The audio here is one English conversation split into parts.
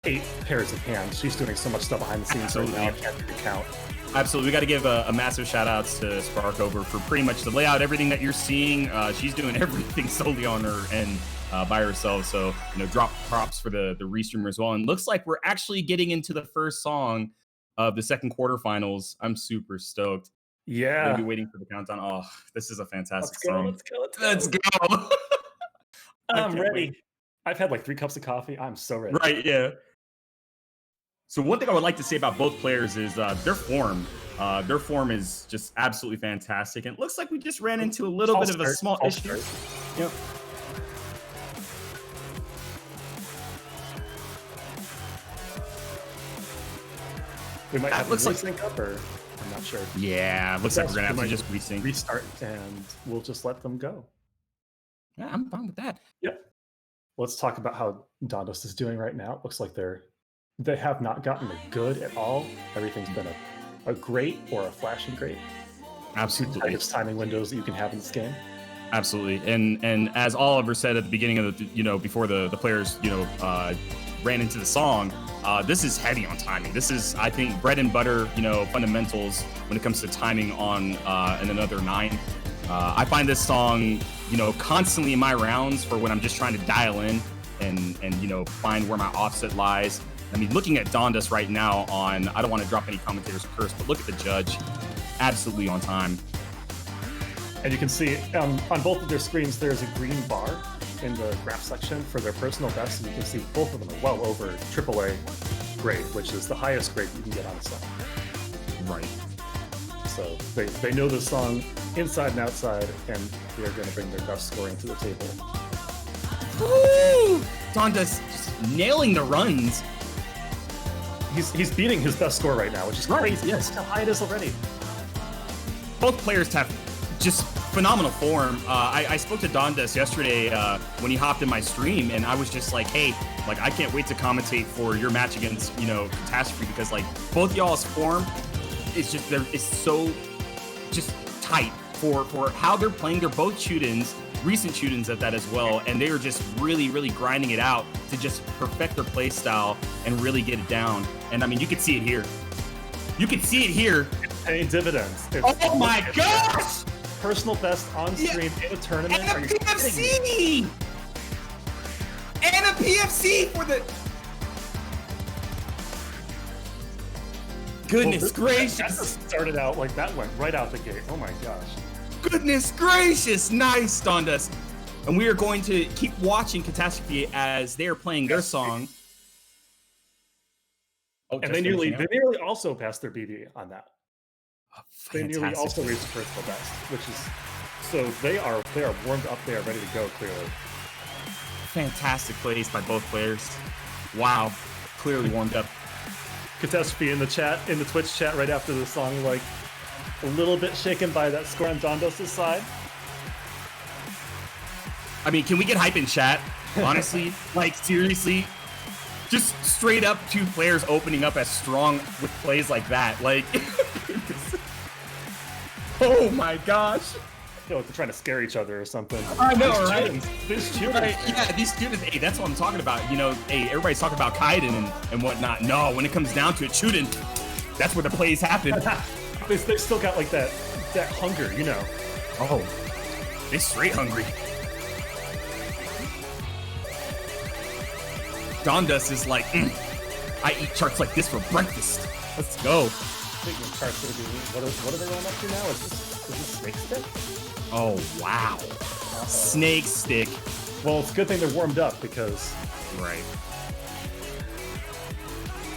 8 pairs of hands. She's doing so much stuff behind the scenes right now. I can't even count. Absolutely. We got to give a massive shout out to Sparkover for pretty much the layout, everything that you're seeing. She's doing everything solely on her and by herself. So, drop props for the restreamer as well. And looks like we're actually getting into the first song of the second quarterfinals. I'm super stoked. Yeah. We'll be waiting for the countdown. Oh, this is a fantastic song. Let's go. I'm ready. Wait. I've had like 3 cups of coffee. I'm so ready. Right, yeah. So one thing I would like to say about both players is their form. Their form is just absolutely fantastic. And it looks like we just ran into a little bit of a small issue. Yep. We might have to resync up, or I'm not sure. Yeah, looks like we're gonna have to just resync. Restart, and we'll just let them go. Yeah, I'm fine with that. Yep. Let's talk about how Dondos is doing right now. It looks like they have not gotten a good at all. Everything's been a great or a flashing great. Absolutely. Types timing windows that you can have in this game. Absolutely. And as Oliver said at the beginning of the, before the players, ran into the song, this is heavy on timing. This is, I think, bread and butter, fundamentals when it comes to timing on another 9. I find this song, constantly in my rounds for when I'm just trying to dial in and find where my offset lies. I mean, looking at Dondos right now on, I don't want to drop any commentators curse, but look at the judge, absolutely on time. And you can see on both of their screens, there's a green bar in the graph section for their personal best. And you can see both of them are well over AAA grade, which is the highest grade you can get on a song. Right. So they know the song inside and outside, and they're going to bring their best scoring to the table. Woo! Dondos just nailing the runs. He's beating his best score right now, which is crazy. Yes, how high it is already. Both players have just phenomenal form. I spoke to Dondos yesterday when he hopped in my stream, and I was just like, hey, I can't wait to commentate for your match against, Catastrophe, because both y'all's form is just it's so just tight for how they're playing. They're both shoot-ins, recent shoot-ins at that as well, and they are just really, really grinding it out to just perfect their play style and really get it down. And I mean, you can see it here. You can see it here. It's paying dividends. Oh my gosh! Personal best on stream in a tournament. And a PFC! And a PFC for the... Goodness gracious. That started out like that, went right out the gate. Oh my gosh. Goodness gracious. Nice, Dondos. And we are going to keep watching Catastrophe as they are playing their song. Oh, and they nearly also passed their BB on that. Oh, they nearly also reached personal best, which is so they are warmed up. They are ready to go. Clearly, fantastic plays by both players. Wow, clearly warmed up. Catastrophe in the Twitch chat right after the song, a little bit shaken by that score on Dondos' side. I mean, can we get hype in chat? Honestly, seriously. Just straight up 2 players opening up as strong with plays like that. Oh my gosh. They're trying to scare each other or something. I know, right? These students. Right. Yeah, these students, hey, that's what I'm talking about. Hey, everybody's talking about Kaiden and whatnot. No, when it comes down to it, shooting, that's where the plays happen. They still got that hunger, Oh, they straight hungry. Dondos is I eat charts like this for breakfast. Let's go. Speaking of charts, what are they rolling up to now? Is this Snake Stick? Oh, wow. Snake Stick. Well, it's a good thing they're warmed up because... Right.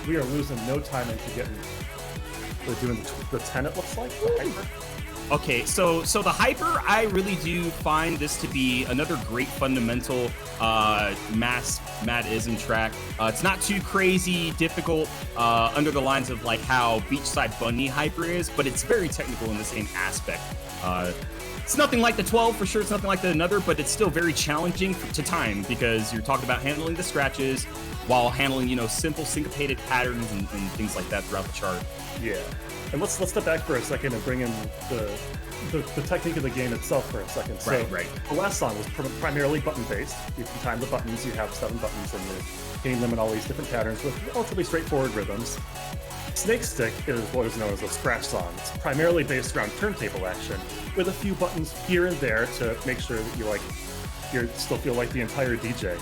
We are losing no time into getting... They're doing the 10, it looks like, the Hyper. Okay, so the Hyper, I really do find this to be another great fundamental Mad-ism track. It's not too crazy difficult under the lines of how Beachside Bunny Hyper is, but it's very technical in the same aspect. It's nothing like the 12 for sure. It's nothing like the another, but it's still very challenging to time because you're talking about handling the scratches while handling, you know, simple syncopated patterns and things like that throughout the chart. Yeah, and let's step back for a second and bring in the technique of the game itself for a second. So Right. The last song was primarily button-based. You can time the buttons. You have 7 buttons, and you're hitting them in all these different patterns with relatively straightforward rhythms. Snake Stick is what is known as a scratch song. It's primarily based around turntable action, with a few buttons here and there to make sure that you still feel like the entire DJ.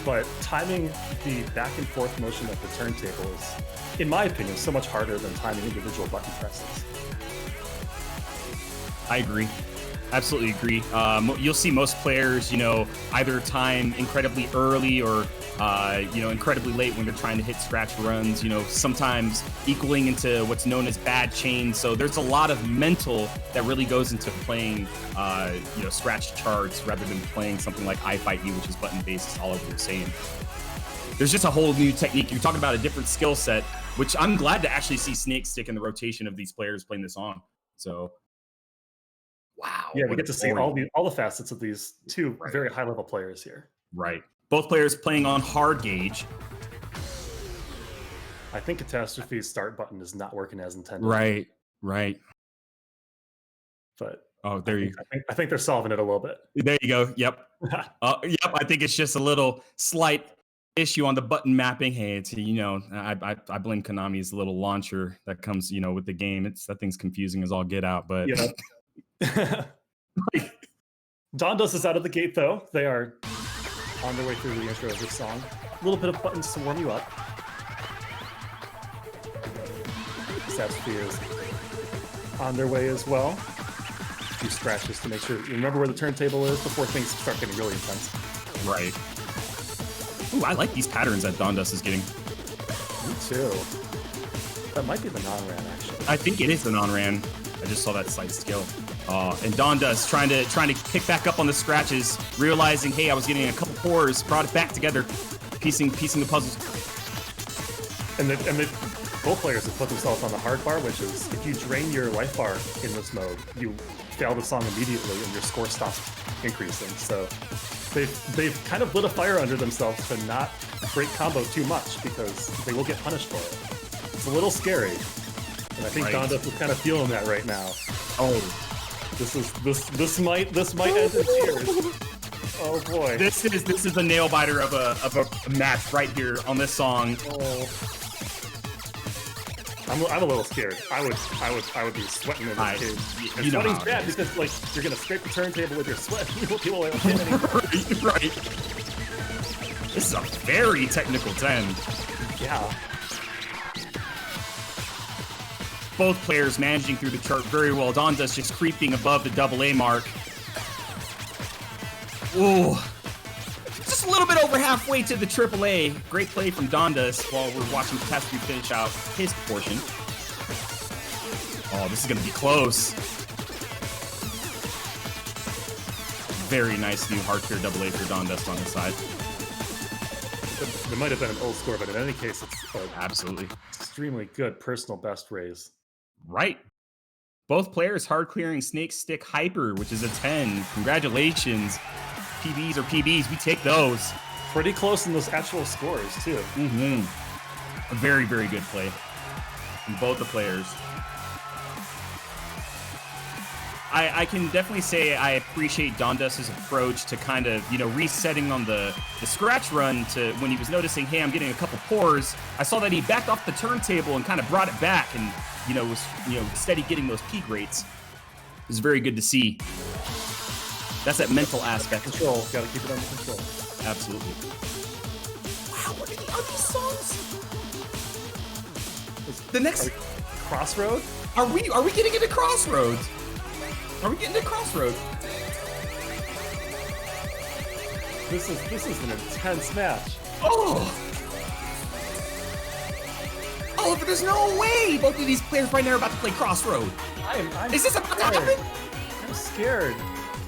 But timing the back and forth motion of the turntable is, in my opinion, so much harder than timing individual button presses. I agree. Absolutely agree. You'll see most players, you know, either time incredibly early or, you know, incredibly late when they're trying to hit scratch runs, you know, sometimes equaling into what's known as bad chains. So there's a lot of mental that really goes into playing, you know, scratch charts rather than playing something like I Fight You, which is button based, all over the same. There's just a whole new technique. You're talking about a different skill set, which I'm glad to actually see Snake Stick in the rotation of these players playing this song. So. Wow. Yeah, we get to see all the facets of these two very high-level players here. Right. Both players playing on hard gauge. I think Catastrophe's start button is not working as intended. Right. But I think they're solving it a little bit. There you go. Yep. I think it's just a little slight issue on the button mapping. Hey, it's, you know, I blame Konami's little launcher that comes, you know, with the game. That thing's confusing as all get out, but yeah. Dondos is out of the gate though. They are on their way through the intro of this song. A little bit of buttons to warm you up. Catastrophe is on their way as well. A few scratches to make sure you remember where the turntable is before things start getting really intense. Right. Ooh, I like these patterns that Dondos is getting. Me too. That might be the non-ran actually. I think it is the non-ran. I just saw that slight skill. And Dondos trying to pick back up on the scratches, realizing, hey, I was getting a couple pours, brought it back together, piecing the puzzles. And both players have put themselves on the hard bar, which is if you drain your life bar in this mode, you fail the song immediately and your score stops increasing. So they've kind of lit a fire under themselves to not break combo too much because they will get punished for it. It's a little scary. And I think Dondos is kind of feeling that right now. Oh. This might end in tears. Oh boy. This is a nail biter of a match right here on this song. Oh. I'm a little scared. I would be sweating in this cage. And sweating's bad because like you're gonna scrape the turntable with your sweat. People won't hit anything. Right. This is a very technical 10. Yeah. Both players managing through the chart very well. Dondos just creeping above the AA mark. Ooh. Just a little bit over halfway to the AAA. Great play from Dondos while we're watching Catastrophe finish out his portion. Oh, this is going to be close. Very nice new hard tier AA for Dondos on the side. There might have been an old score, but in any case, it's absolutely extremely good personal best raise. Right. Both players hard clearing Snake Stick Hyper, which is a 10. Congratulations. PBs are PBs. We take those. Pretty close in those actual scores, too. A very, very good play from both the players. I can definitely say I appreciate Dondos' approach to kind of, you know, resetting on the scratch run to when he was noticing, hey, I'm getting a couple pours. I saw that he backed off the turntable and kind of brought it back and, you know, was, you know, steady getting those peak rates. It was very good to see. That's that mental aspect. Control. Gotta keep it under control. Absolutely. Wow, what are these songs? The next Crossroad? Are we getting into Crossroads? Are we getting to Crossroads? This is an intense match. Oh, but there's no way both of these players right now are about to play Crossroad. Is this about to happen? I'm scared.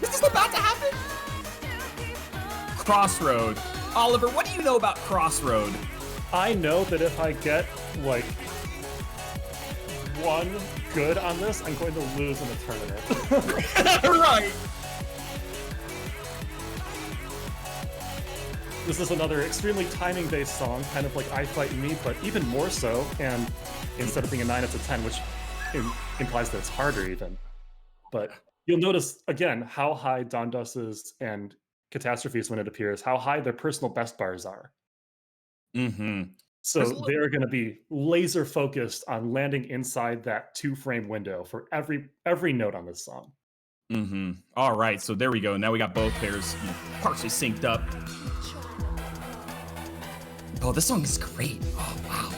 Is this about to happen? Crossroad. Oliver, what do you know about Crossroad? I know that if I get, like, one good on this, I'm going to lose in the tournament. Right. This is another extremely timing-based song, kind of like I Fight Me, but even more so, and instead of being a 9, it's a 10, which implies that it's harder even. But you'll notice, again, how high Dondus's and Catastrophe's when it appears, how high their personal best bars are. Mm-hmm. So they're going to be laser focused on landing inside that 2-frame window for every note on this song. Mm-hmm. All right, so there we go. Now we got both pairs partially synced up. Oh, this song is great. Oh, wow.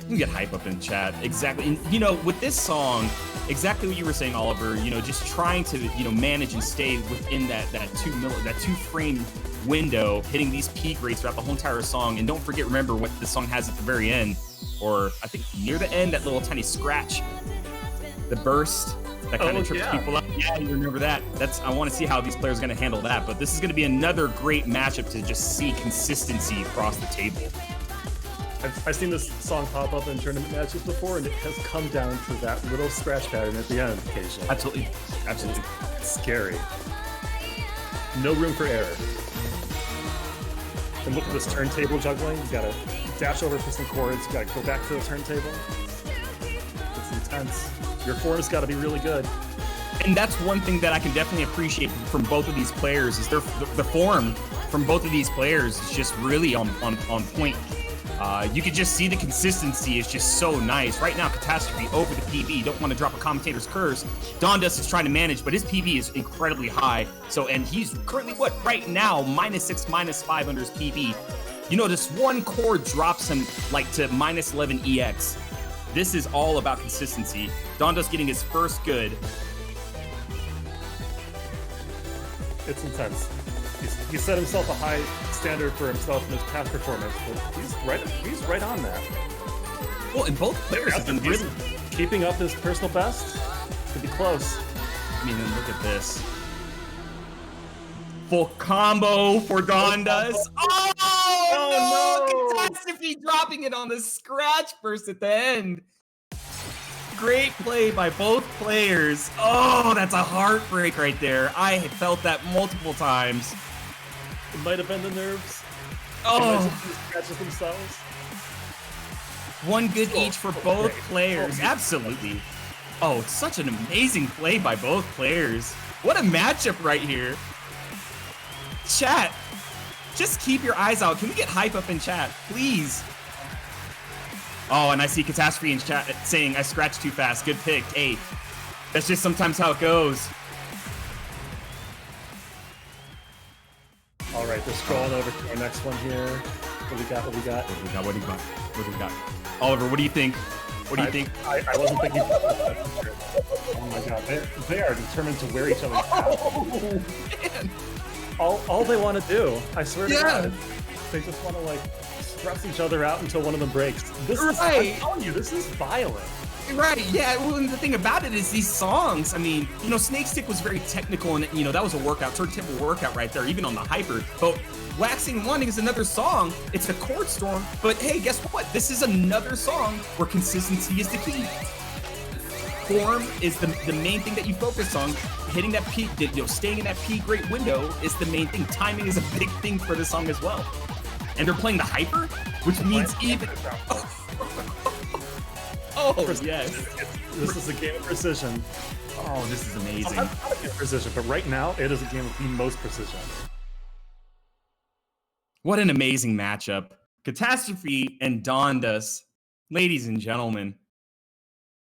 You can get hype up in chat. Exactly. And, with this song, exactly what you were saying, Oliver, just trying to, manage and stay within that 2-frame window, hitting these peak rates throughout the whole entire song. And don't forget, remember what the song has at the very end, or I think near the end, that little tiny scratch, the burst that kind of trips people up. Yeah, you remember that. I want to see how these players are going to handle that. But this is going to be another great matchup to just see consistency across the table. I've seen this song pop up in tournament matches before, and it has come down to that little scratch pattern at the end occasionally. Absolutely. It's scary. No room for error. And look at this turntable juggling. You gotta dash over for some chords. You gotta go back to the turntable. It's intense. Your form's gotta be really good. And that's one thing that I can definitely appreciate from both of these players is the form from both of these players is just really on point. You can just see the consistency is just so nice. Right now, Catastrophe over the PB. Don't want to drop a commentator's curse. Dondus is trying to manage, but his PB is incredibly high. And he's currently right now, -6, -5 under his PB. Just one chord drops him to -11 EX. This is all about consistency. Dondus getting his first good. It's intense. He set himself a high standard for himself in his past performance, but he's right on that. Well, and both players have been really keeping up his personal best. Could be close. I mean, look at this. Full combo for Dondus. Oh, no! Catastrophe dropping it on the scratch burst at the end. Great play by both players. Oh, that's a heartbreak right there. I had felt that multiple times. It might have been the nerves. Oh. Scratches themselves. One good each for both players. Absolutely. Oh, such an amazing play by both players. What a matchup right here. Chat, just keep your eyes out. Can we get hype up in chat, please? Oh, and I see Catastrophe in chat saying, I scratched too fast. Good pick. Hey, that's just sometimes how it goes. All right, just scrolling over to our next one here. What do we got? Oliver, what do you think? I wasn't thinking. Oh my god, they are determined to wear each other's out. Oh, man. All they want to do, I swear to God, they just want to stress each other out until one of them breaks. I'm telling you, this is violent. Right, yeah, well, and the thing about it is these songs, I mean, Snake Stick was very technical, and, that was a workout, turntable workout right there, even on the hyper, but Waxing Wanting is another song, it's a chord storm, but hey, guess what? This is another song where consistency is the key. Form is the main thing that you focus on. Hitting that peak, staying in that peak rate window is the main thing. Timing is a big thing for this song as well. And they're playing the hyper, which means even... Oh, yes. This is a game of precision. Oh, this is amazing. Not a game of precision, but right now, it is a game of the most precision. What an amazing matchup. Catastrophe and Dondus. Ladies and gentlemen.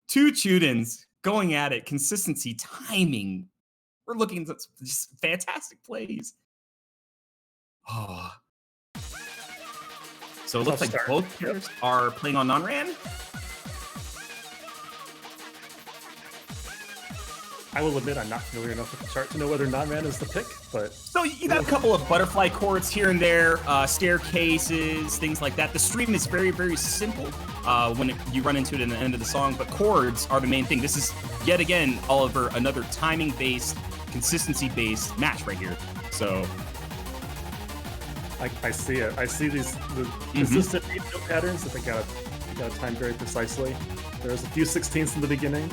Two Chudins going at it. Consistency, timing. We're looking at just fantastic plays. Oh. So it looks like both players are playing on non-ran. I will admit I'm not familiar enough with the chart to know whether non-ran is the pick, but... So you got a couple of butterfly chords here and there, staircases, things like that. The stream is very, very simple when you run into it in the end of the song, but chords are the main thing. This is, yet again, Oliver, another timing-based, consistency-based match right here. So... I see it. I see the consistent note patterns that they gotta Got to time very precisely. There's a few 16ths in the beginning.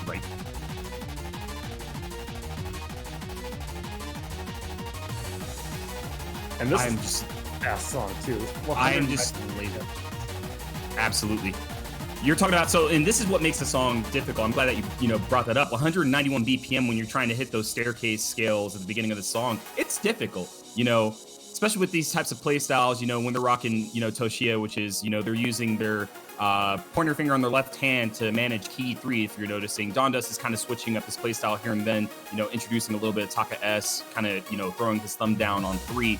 Right. And this I'm is just a fast song too. I am just absolutely. You're talking about and this is what makes the song difficult. I'm glad that you brought that up. 191 BPM when you're trying to hit those staircase scales at the beginning of the song. It's difficult, especially with these types of play styles. When they're rocking, Toshia, which is they're using their pointer finger on their left hand to manage key 3. If you're noticing, Dust is kind of switching up his play style here and then, introducing a little bit of Taka S, kind of throwing his thumb down on 3.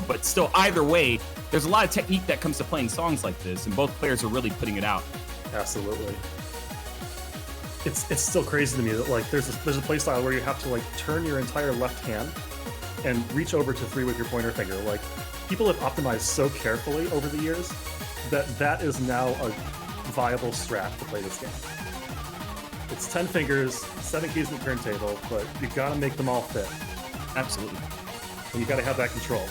But still, either way, there's a lot of technique that comes to playing songs like this, and both players are really putting it out. Absolutely. It's still crazy to me that like there's a play style where you have to like turn your entire left hand and reach over to 3 with your pointer finger. Like, people have optimized so carefully over the years that is now a viable strat to play this game. It's 10 fingers, 7 keys in the turntable, but you gotta make them all fit. Absolutely. And you gotta have that control.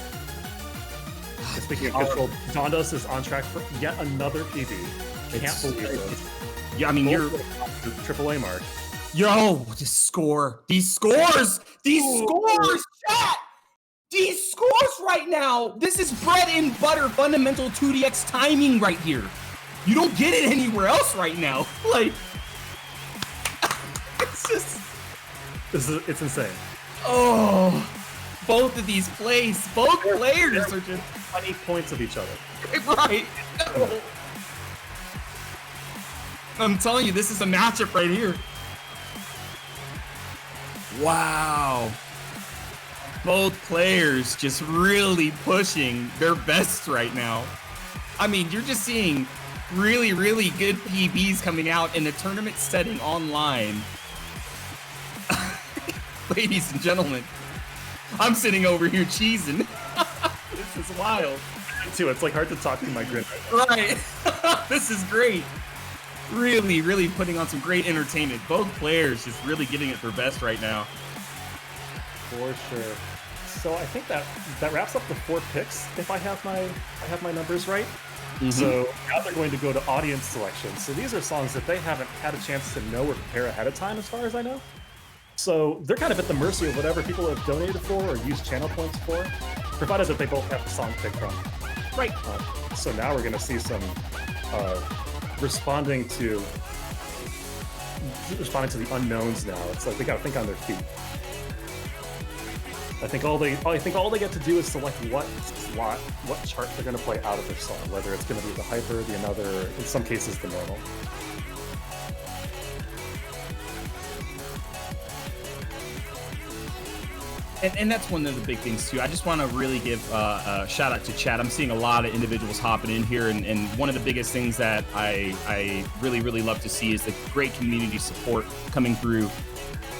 And speaking of control, Dust is on track for yet another PB. Can't believe this. Yeah, I mean, you're the AAA mark. Yo, these scores, chat! These scores right now. This is bread and butter fundamental 2DX timing right here. You don't get it anywhere else right now. Like, it's just... It's insane. Oh, both of these plays, both players are just 20 points of each other. Right. I'm telling you, this is a matchup right here. Wow. Both players just really pushing their best right now. I mean, you're just seeing really, really good PBs coming out in a tournament setting online. Ladies and gentlemen, I'm sitting over here cheesing. This is wild. Me too. It's like hard to talk to my grin. Right. This is great. Really, really putting on some great entertainment. Both players just really giving it their best right now. For sure. So I think that wraps up the 4 picks. If I have my numbers right. Mm-hmm. So now they're going to go to audience selection. So these are songs that they haven't had a chance to know or prepare ahead of time, as far as I know. So they're kind of at the mercy of whatever people have donated for or used channel points for, provided that they both have the song picked from. Right. So now we're going to see some responding to the unknowns now. It's like they got to think on their feet. I think all they get to do is select what slot, what chart they're going to play out of their song, whether it's going to be the hyper, the another, in some cases the normal. And that's one of the big things too. I just want to really give a shout out to chat. I'm seeing a lot of individuals hopping in here, and one of the biggest things that I really, really love to see is the great community support coming through.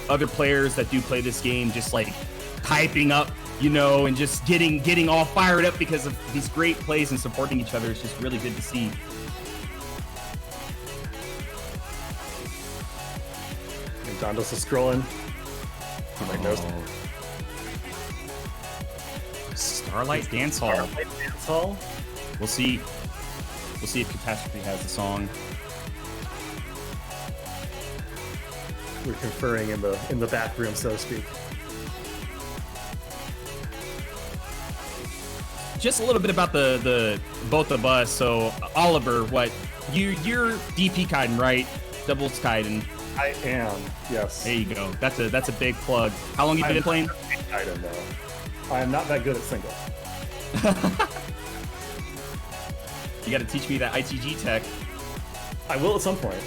Other players that do play this game just like hyping up, and just getting all fired up because of these great plays and supporting each other. It's just really good to see. And Dondos is scrolling. You might notice. Starlight Dance Hall. Starlight Dance Hall. We'll see if Catastrophe has the song. We're conferring in the back room, so to speak. Just a little bit about the both of us. So Oliver, you're DP Kaiden, right? Doubles Kaiden. I am, yes. There you go. That's a big plug. How long have you been playing? Kaiden, though. I am not that good at singles. You got to teach me that ITG tech. I will at some point.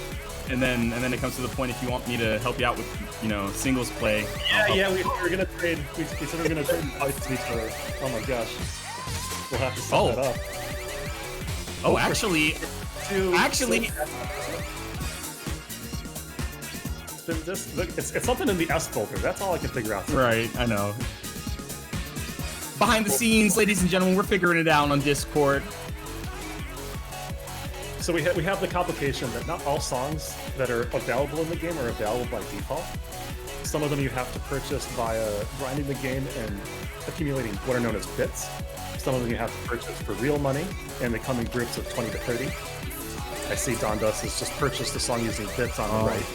And then it comes to the point if you want me to help you out with singles play. Yeah, we were gonna trade. We said we were gonna trade fights to each other. Oh my gosh, we'll have to set that up. Oh, actually, it's something in the S folder. That's all I can figure out. Right, I know. Behind the scenes, ladies and gentlemen, we're figuring it out on Discord. So we have the complication that not all songs that are available in the game are available by default. Some of them you have to purchase via grinding the game and accumulating what are known as bits. Some of them you have to purchase for real money, and they come in groups of 20 to 30. I see Dondas has just purchased the song using bits on the right.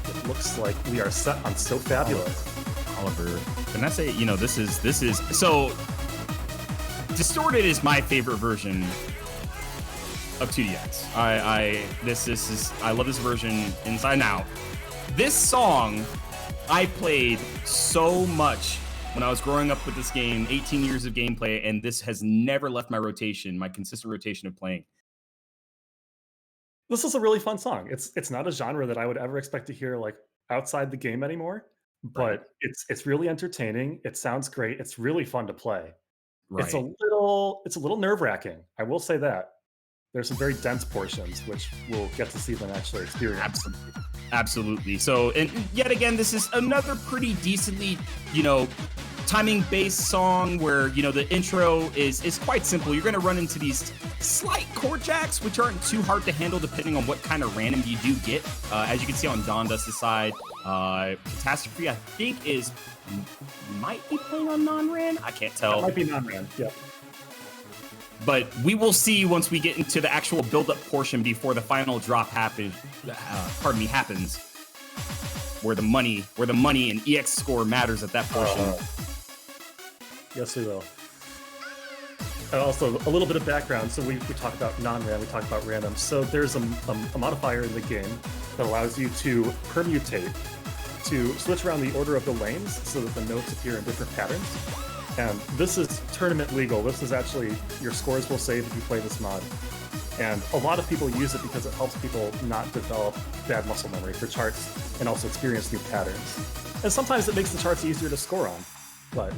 It looks like we are set on So Fabulous. Oliver, Vanessa, you know, this is so Distorted is my favorite version of 2DX. I love this version inside and out. This song I played so much when I was growing up with this game, 18 years of gameplay, and this has never left my rotation, my consistent rotation of playing. This is a really fun song. It's not a genre that I would ever expect to hear like outside the game anymore, Right. but it's really entertaining. It sounds great. It's really fun to play. It's a Right. little nerve-wracking. I will say that. There's some very dense portions, which we'll get to see them actually experience. Absolutely. Absolutely. So, and yet again, this is another pretty decently, you know, timing-based song where, you know, the intro is quite simple. You're going to run into these slight chord jacks, which aren't too hard to handle depending on what kind of random you do get. As you can see on Dondus' side, Catastrophe, I think, might be playing on non-ran. I can't tell. It might be non-ran, yeah. But we will see once we get into the actual build-up portion before the final drop happens, where the money and EX score matters at that portion. Yes, we will. And also, a little bit of background. So we talk about non-ran, we talk about random. So there's a modifier in the game that allows you to permutate, to switch around the order of the lanes so that the notes appear in different patterns. And this is tournament legal. This is actually, your scores will save if you play this mod. And a lot of people use it because it helps people not develop bad muscle memory for charts and also experience new patterns. And sometimes it makes the charts easier to score on. But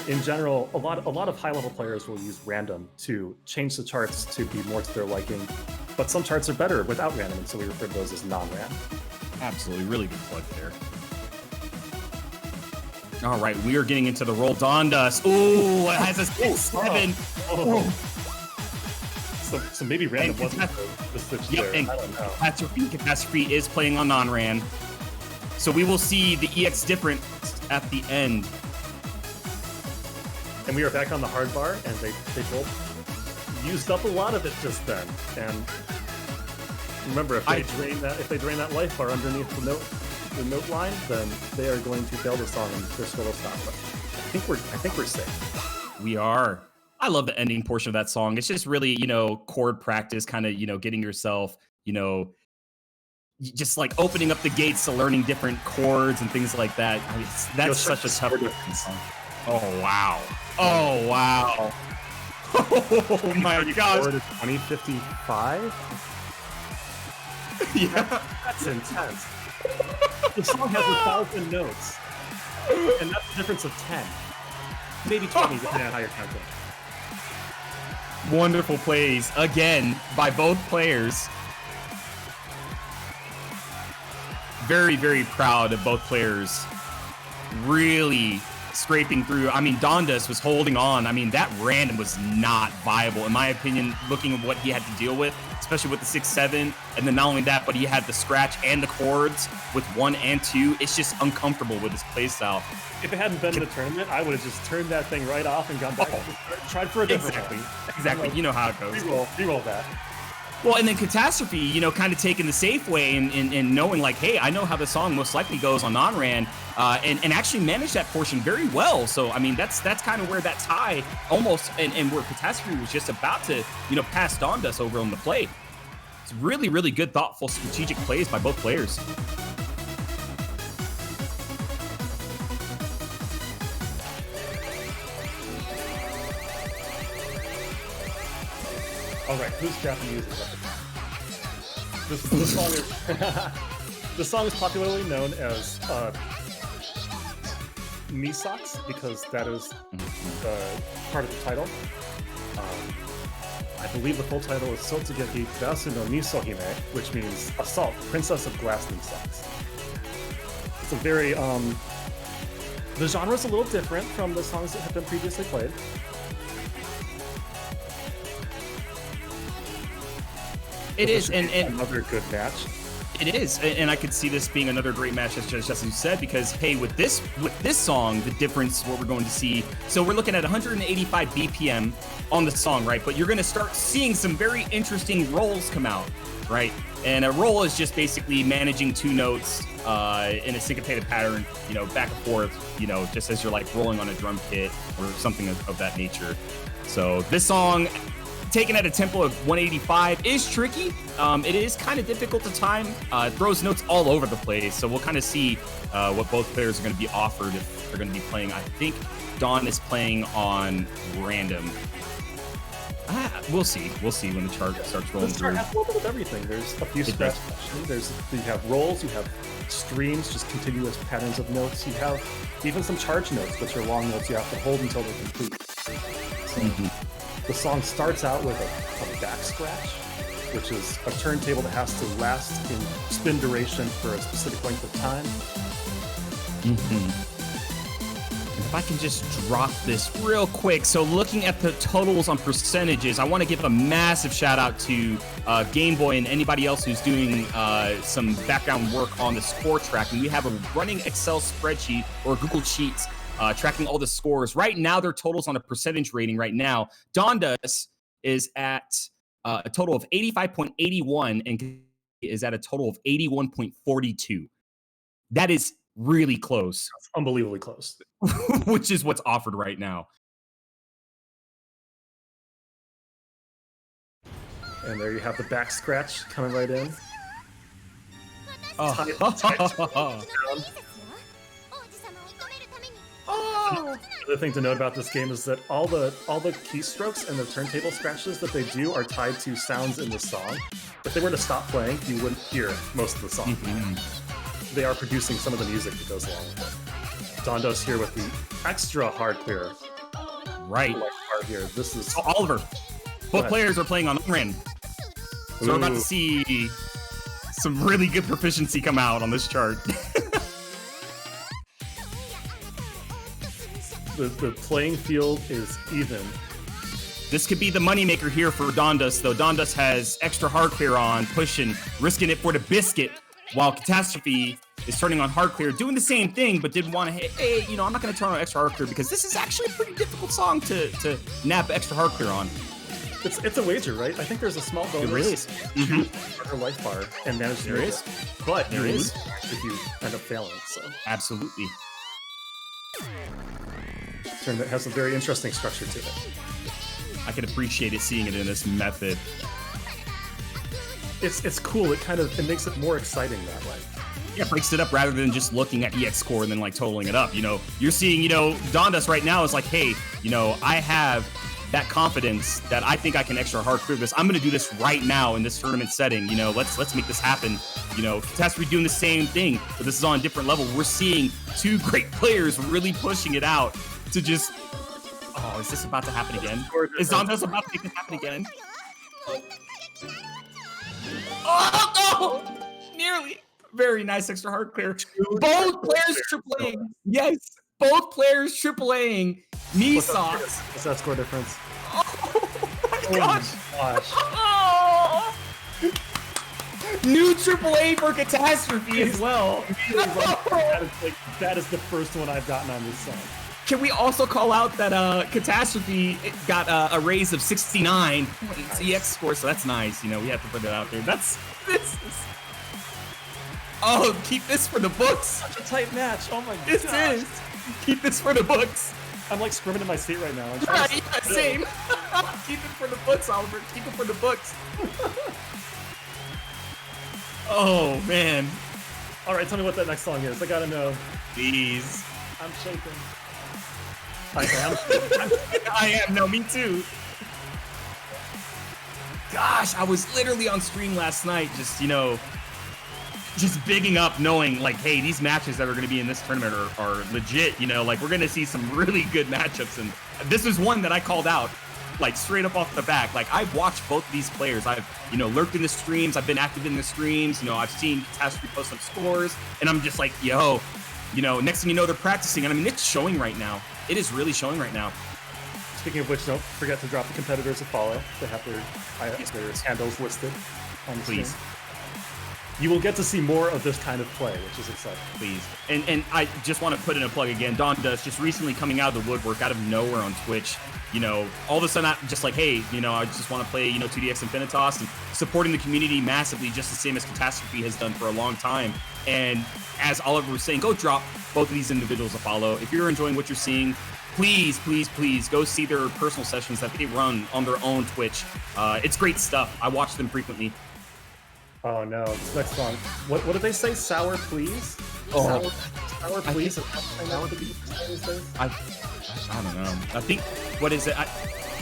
in general, a lot of high-level players will use random to change the charts to be more to their liking. But some charts are better without random, and so we refer to those as non-ran. Absolutely, really good plug there. All right, we are getting into the roll. Dondus. Ooh, it has a 6-7. So maybe random wasn't the switch there. And I don't know. Catastrophe is playing on non-ran. So we will see the EX difference at the end. And we are back on the hard bar, and they both used up a lot of it just then. And remember, if they drain that life bar underneath the note line, then they are going to fail the song and their score will stop. But I think we're safe. We are. I love the ending portion of that song. It's just really, you know, chord practice, kind of, you know, getting yourself, you know, just like opening up the gates to learning different chords and things like that. I mean, that's such a tough song. Oh wow! Oh wow! Oh my gosh! 2055. Yeah, that's intense. The song has 1,000 notes, and that's a difference of 10, maybe 20, depending on how you're counting. Wonderful plays again by both players. Very, very proud of both players. Really scraping through. I mean, Dondus was holding on. I mean, that random was not viable, in my opinion, looking at what he had to deal with, especially with the 6-7. And then not only that, but he had the scratch and the chords with 1 and 2. It's just uncomfortable with his playstyle. If it hadn't been in the tournament, I would have just turned that thing right off and gone back and tried for a different one. Exactly. You know how it goes. Reroll that. Well, and then Catastrophe, you know, kind of taking the safe way and knowing like, hey, I know how the song most likely goes on non-ran, and actually managed that portion very well. So, I mean, that's kind of where that tie almost, and where Catastrophe was just about to, you know, pass Dondus over on the play. It's really, really good, thoughtful, strategic plays by both players. All right, who's Japanese? This song is this song is popularly known as Misaks because that is part of the title. I believe the full title is Sotsugeki Dasu no Misohime, which means Assault, Princess of Glass Misaks. It's a very the genre is a little different from the songs that have been previously played. It is, and another good match. It is, and I could see this being another great match, as Justin said, because hey, with this song, the difference, what we're going to see. So we're looking at 185 BPM on the song, right? But you're going to start seeing some very interesting rolls come out, right? And a roll is just basically managing two notes in a syncopated pattern, you know, back and forth, you know, just as you're like rolling on a drum kit or something of that nature. So this song, taken at a tempo of 185, is tricky. It is kind of difficult to time. It throws notes all over the place. So we'll kind of see what both players are going to be offered if they're going to be playing. I think Dawn is playing on random. We'll see. We'll see when the chart starts rolling through. Has a little bit of everything. There's a few scratch sections. You have rolls. You have streams, just continuous patterns of notes. You have even some charge notes, which are long notes you have to hold until they're complete. So, the song starts out with a back scratch, which is a turntable that has to last in spin duration for a specific length of time. And if I can just drop this real quick. So looking at the totals on percentages, I want to give a massive shout out to Game Boy and anybody else who's doing some background work on the score tracking. We have a running Excel spreadsheet or Google Sheets tracking all the scores. Right now, their totals on a percentage rating right now. Dondas is at a total of 85.81 and is at a total of 81.42. That is really close. That's unbelievably close. Which is what's offered right now. And there you have the back scratch coming right in. The thing to note about this game is that all the keystrokes and the turntable scratches that they do are tied to sounds in the song. If they were to stop playing, you wouldn't hear most of the song. They are producing some of the music that goes along with it. Dondo's here with the extra hard clear. Right. Part here. This is Oliver. Both players are playing on Unran. So we're about to see some really good proficiency come out on this chart. The playing field is even. This could be the moneymaker here for Dondas, though. Dondas has extra hard clear on, pushing, risking it for the biscuit, while Catastrophe is turning on hard clear, doing the same thing, but didn't want to hit, hey, you know, I'm not going to turn on extra hard clear because this is actually a pretty difficult song to nab extra hard clear on. It's a wager, right? I think there's a small bonus. It really is. For her life bar and manage to is. But there is if you end up failing. So absolutely. Tournament has a very interesting structure to it. I can appreciate it seeing it in this method. It's cool. It makes it more exciting that way. Yeah, breaks it up rather than just looking at EX score and then like totaling it up. You know, you're seeing, you know, Dondas right now is like, hey, you know, I have that confidence that I think I can extra hard clear this. I'm going to do this right now in this tournament setting. You know, let's make this happen. You know, Catastrophe doing the same thing, but this is on a different level. We're seeing two great players really pushing it out to just. Oh, is this about to happen again? Is Dondas about to make this happen again? Oh, no! Nearly. Very nice extra hard clear. Both players tripling. Yes, both players tripling. Knee socks. What's that score difference? Oh my gosh. Oh. New AAA for Catastrophe as well. That is the first one I've gotten on this song. Can we also call out that Catastrophe got a raise of 69 points EX score, so that's nice. You know, we have to put it out there. This is. Oh, keep this for the books. Such a tight match. Oh my god. This is. Keep this for the books. I'm like scrimming in my seat right now. Right, yeah, same. Keep it for the books, Oliver. Keep it for the books. Oh, man. All right, tell me what that next song is. I gotta know. Please. I'm shaking. I am. I am. No, me too. Gosh, I was literally on stream last night, just, you know, just bigging up, knowing like, hey, these matches that are going to be in this tournament are legit. You know, like we're going to see some really good matchups, and this is one that I called out, like straight up off the back. Like I've watched both of these players. I've, you know, lurked in the streams. I've been active in the streams. You know, I've seen Catastrophe post some scores, and I'm just like, yo, you know, next thing you know, they're practicing, and I mean, it's showing right now. It is really showing right now. Speaking of which, don't forget to drop the competitors a follow. They have their handles listed on the Please. screen. you will get to see more of this kind of play, which is exciting. Please. And I just want to put in a plug again. Don Dust just recently coming out of the woodwork, out of nowhere on Twitch. You know, all of a sudden, I'm just like, hey, you know, I just want to play, you know, 2DX Infinitas, and supporting the community massively, just the same as Catastrophe has done for a long time. And as Oliver was saying, go drop both of these individuals a follow. If you're enjoying what you're seeing, please, please, please go see their personal sessions that they run on their own Twitch. It's great stuff. I watch them frequently. Oh no, this next song. What did they say? Sour please? Oh. Sour please? I don't know. I think, what is it?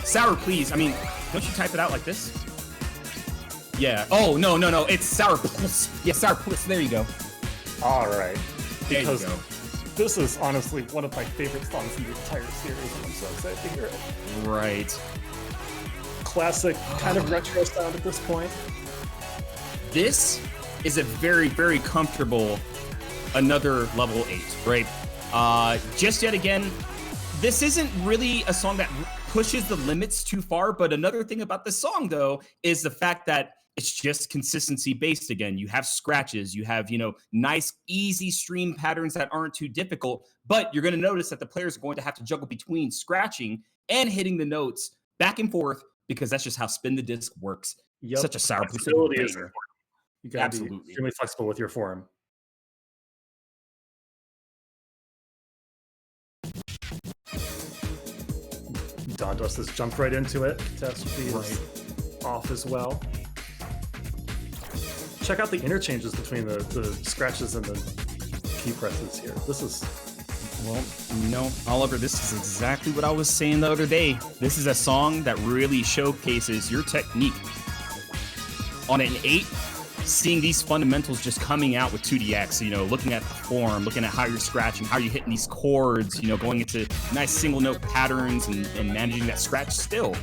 Sour please. I mean, don't you type it out like this? Yeah. Oh, no. It's sour please. Yeah, sour please. There you go. All right. There Because you go. this is honestly one of my favorite songs in the entire series, and I'm so excited to hear it. Right. Classic, kind of retro sound at this point. This is a very, very comfortable another level 8, right? Just yet again, this isn't really a song that pushes the limits too far, but another thing about this song, though, is the fact that it's just consistency based again. You have scratches, you have, you know, nice, easy stream patterns that aren't too difficult, but you're going to notice that the players are going to have to juggle between scratching and hitting the notes back and forth, because that's just how Spin the Disc works. Yep. Such a sour Flexibility is banger. important. You gotta be Absolutely. extremely flexible with your form. Don Dust has jumped right into it. Catastrophe is off as well. Check out the interchanges between the scratches and the key presses here. This is... Well, you know, Oliver, this is exactly what I was saying the other day. This is a song that really showcases your technique. On an 8, seeing these fundamentals just coming out with 2DX, you know, looking at the form, looking at how you're scratching, how you're hitting these chords, you know, going into nice single note patterns and managing that scratch still.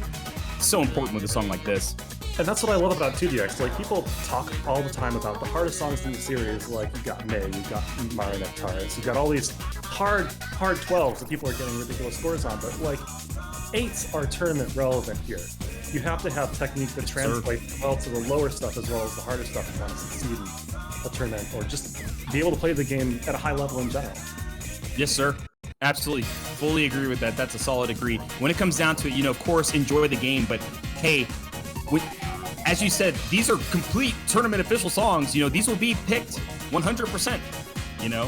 So important with a song like this. And that's what I love about 2DX. Like, people talk all the time about the hardest songs in the series. Like, you've got May, you've got Marionette Tars, you've got all these hard 12s that people are getting ridiculous scores on. But, like, 8s are tournament relevant here. You have to have technique that translates well to the lower stuff as well as the harder stuff if you want to succeed in a tournament, or just be able to play the game at a high level in general. Yes, sir. Absolutely. Fully agree with that. That's a solid agree. When it comes down to it, you know, of course, enjoy the game, but hey, as you said, these are complete tournament official songs. You know, these will be picked 100%, you know?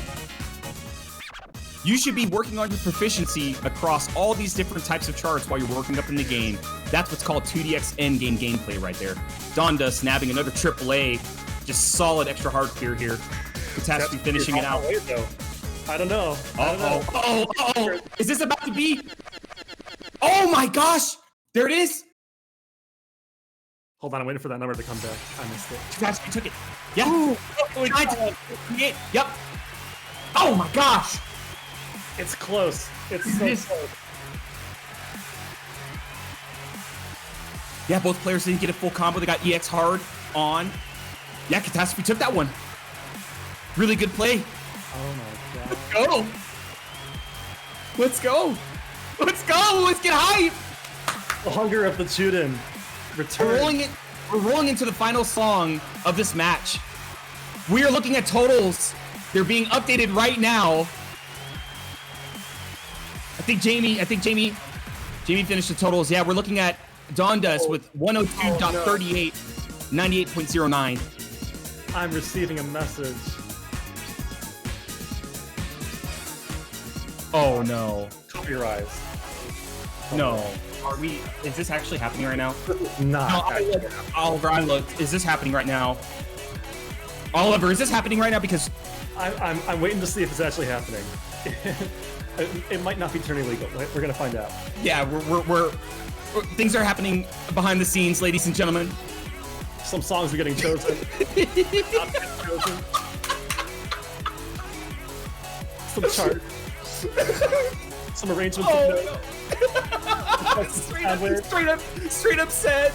You should be working on your proficiency across all these different types of charts while you're working up in the game. That's what's called 2DX endgame gameplay right there. Donda snapping another AAA, just solid extra hard clear here. Catastrophe finishing it out. I don't know. Oh, is this about to be? Oh my gosh, there it is. Hold on, I'm waiting for that number to come back. I missed it. Catastrophe took it. Yeah. Ooh, yep. Oh my gosh. It's close. It's so close. Yeah, both players didn't get a full combo. They got EX hard on. Yeah, Catastrophe took that one. Really good play. Oh my god. Let's go. Let's go. Let's go. Let's get hype. The hunger of the Chuden return. We're rolling into the final song of this match. We are looking at totals. They're being updated right now. I think Jamie finished the totals. Yeah, we're looking at Dondas with 102.38, 98.09. I'm receiving a message. Oh no. Cover your eyes. No. Are we? Is this actually happening right now? Not. No, Oliver, I looked. Is this happening right now? Oliver, is this happening right now? Because I'm waiting to see if it's actually happening. It might not be turning legal. We're gonna find out. Yeah, we're things are happening behind the scenes, ladies and gentlemen. Some songs are getting chosen. Not getting chosen. Some charts. Some arrangements. Oh, no. straight up said.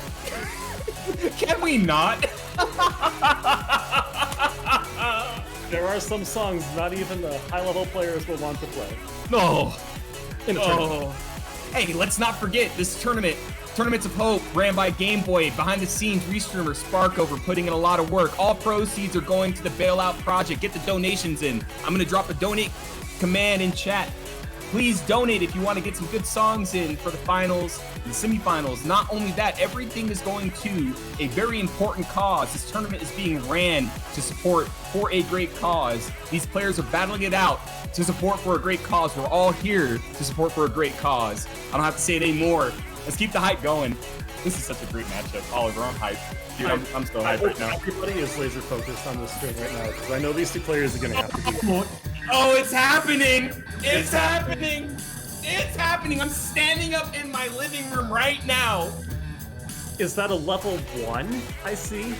Can we not? There are some songs not even the high-level players will want to play. No. In a tournament. Hey, let's not forget this tournament Tournaments of Hope, ran by Game Boy, behind the scenes, restreamer Sparkover, putting in a lot of work. All proceeds are going to the Bailout Project. Get the donations in. I'm gonna drop a donate command in chat. Please donate if you want to get some good songs in for the finals and the semifinals. Not only that, everything is going to a very important cause. This tournament is being ran to support for a great cause. These players are battling it out to support for a great cause. We're all here to support for a great cause. I don't have to say it anymore. Let's keep the hype going. This is such a great matchup. Oliver, I'm hyped. Dude, I'm so hyped right now. Everybody is laser focused on this screen right now because I know these two players are going to have to be. Oh, it's happening! It's happening! It's happening! I'm standing up in my living room right now. Is that a level 1 I see?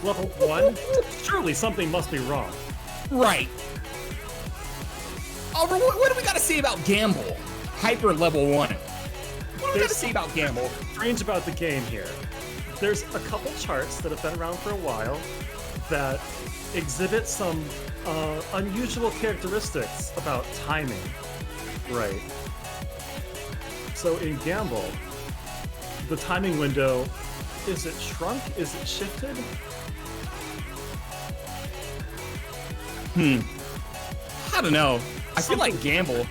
Level 1? Surely something must be wrong. Right. Oliver, what do we got to say about Gamble? Hyper level 1. What do we got to say about Gamble? Strange about the game here. There's a couple charts that have been around for a while that exhibit some unusual characteristics about timing. Right. So in Gamble, the timing window, is it shrunk? Is it shifted? I don't know. I feel like Gamble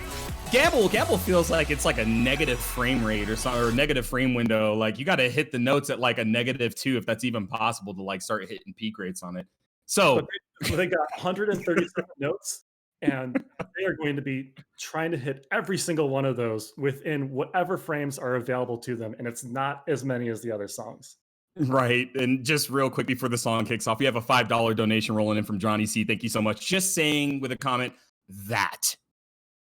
feels like it's like a negative frame rate or something, or negative frame window. Like you got to hit the notes at like a -2 if that's even possible to like start hitting peak rates on it. So they got 137 notes, and they are going to be trying to hit every single one of those within whatever frames are available to them, and it's not as many as the other songs. Right. And just real quick before the song kicks off, we have a $5 donation rolling in from Johnny C. Thank you so much. Just saying with a comment, that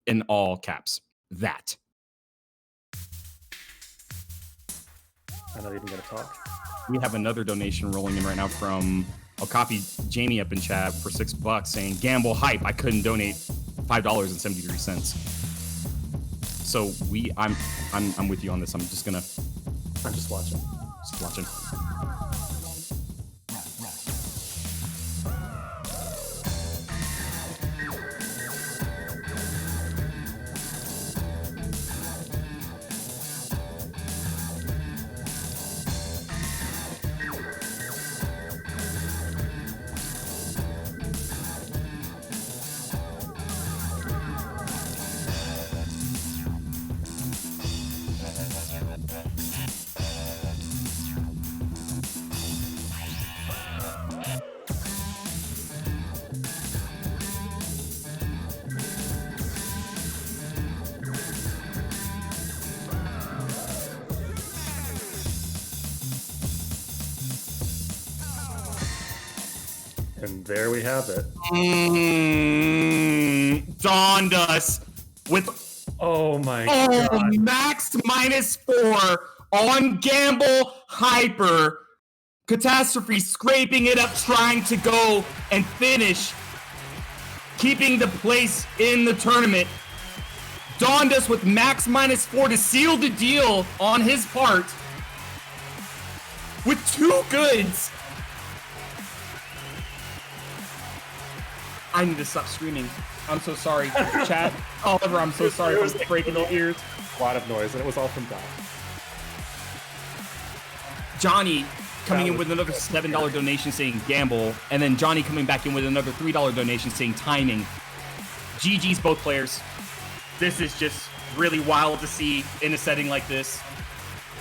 in all caps, that. I'm not even going to talk. We have another donation rolling in right now from, I'll copy Jamie up in chat for $6 saying, Gamble hype, I couldn't donate $5.73. So I'm with you on this. I'm just watching. Just watching. And there we have it. Dawned us with oh my god, max -4 on Gamble Hyper. Catastrophe scraping it up, trying to go and finish, keeping the place in the tournament. Dawned us with max -4 to seal the deal on his part with 2 goods. I need to stop screaming. I'm so sorry, chat. Oliver, I'm so sorry for breaking your ears. A lot of noise, and it was all from Don. Johnny coming in with another $7 donation saying Gamble, and then Johnny coming back in with another $3 donation saying timing. GG's both players. This is just really wild to see in a setting like this.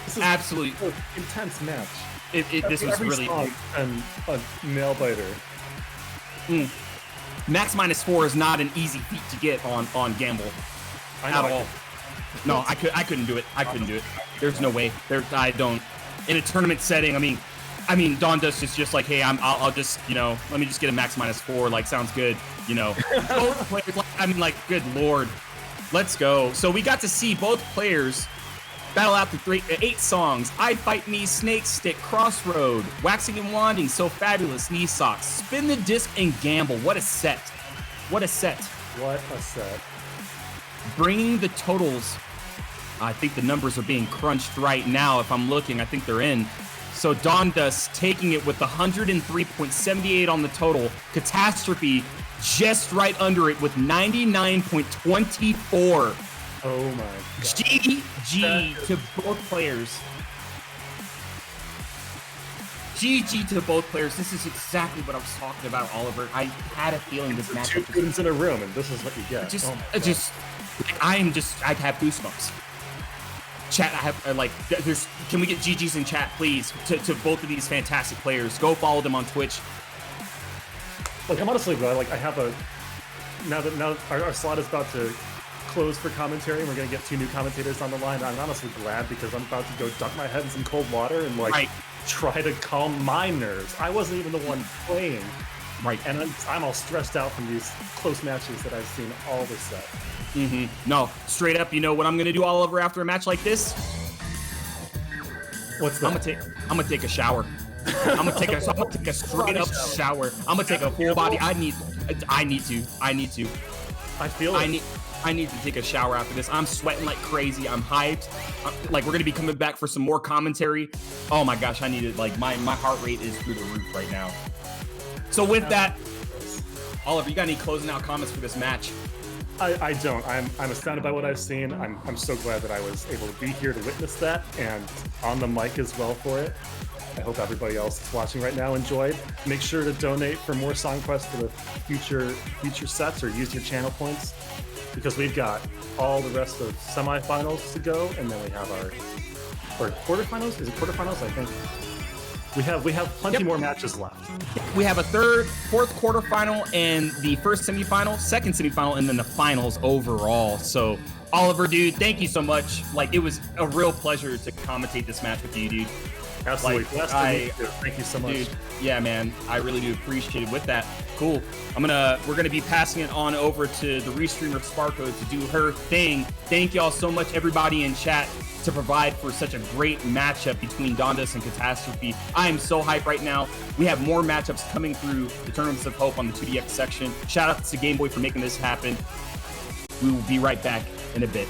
This is absolutely an intense match. This was really and a nail biter. Max -4 is not an easy feat to get on Gamble at all. No, I couldn't do it. I couldn't do it. There's no way. I don't. In a tournament setting, I mean, Dawn Dust is just like, hey, I'll just, let me just get a max -4. Like, sounds good. Both players. I mean, like, good lord, let's go. So we got to see both players battle out the 8 songs. I Fight Me, Snake Stick, Crossroad, Waxing and Wanding, So Fabulous, Knee Socks, Spin the Disc, and Gamble. What a set. What a set. What a set. Bringing the totals, I think the numbers are being crunched right now. If I'm looking, I think they're in. So Dawn Dust taking it with 103.78 on the total. Catastrophe just right under it with 99.24. Oh my god. GG to both players. GG to both players. This is exactly what I was talking about, Oliver. I had a feeling this match. Two students in a room, and this is what you get. I have goosebumps. Chat, I have can we get GGs in chat, please, to both of these fantastic players? Go follow them on Twitch. Like, I'm honestly glad. Like, I have now that our slot is about to close for commentary, and we're gonna get 2 new commentators on the line. I'm honestly glad because I'm about to go dunk my head in some cold water and try to calm my nerves. I wasn't even the one playing. Right. And I'm all stressed out from these close matches that I've seen all this set. No, straight up, you know what I'm gonna do, Oliver, after a match like this? What's that? I'm gonna take a shower. I'm gonna take a straight up shower. I'm gonna take a full body. I need to. I need to take a shower after this. I'm sweating like crazy. I'm hyped. Like, we're gonna be coming back for some more commentary. Oh my gosh, I need it. Like, my heart rate is through the roof right now. So with that, Oliver, you got any closing out comments for this match? I don't. I'm astounded by what I've seen. I'm so glad that I was able to be here to witness that, and on the mic as well for it. I hope everybody else that's watching right now enjoyed. Make sure to donate for more Song Quest for the future sets, or use your channel points, because we've got all the rest of semifinals to go, and then we have our quarterfinals. Is it quarterfinals? I think we have plenty more matches left. We have a fourth quarterfinal, and the first semifinal, second semifinal, and then the finals overall. So, Oliver, dude, thank you so much. Like, it was a real pleasure to commentate this match with you, dude. Absolutely. Thank you so much. Dude, yeah, man, I really do appreciate it. With that, cool. We're gonna be passing it on over to the restreamer Sparko to do her thing. Thank y'all so much, everybody in chat, to provide for such a great matchup between Dondas and Catastrophe. I am so hyped right now. We have more matchups coming through the Tournaments of Hope on the 2DX section. Shout out to Game Boy for making this happen. We will be right back in a bit.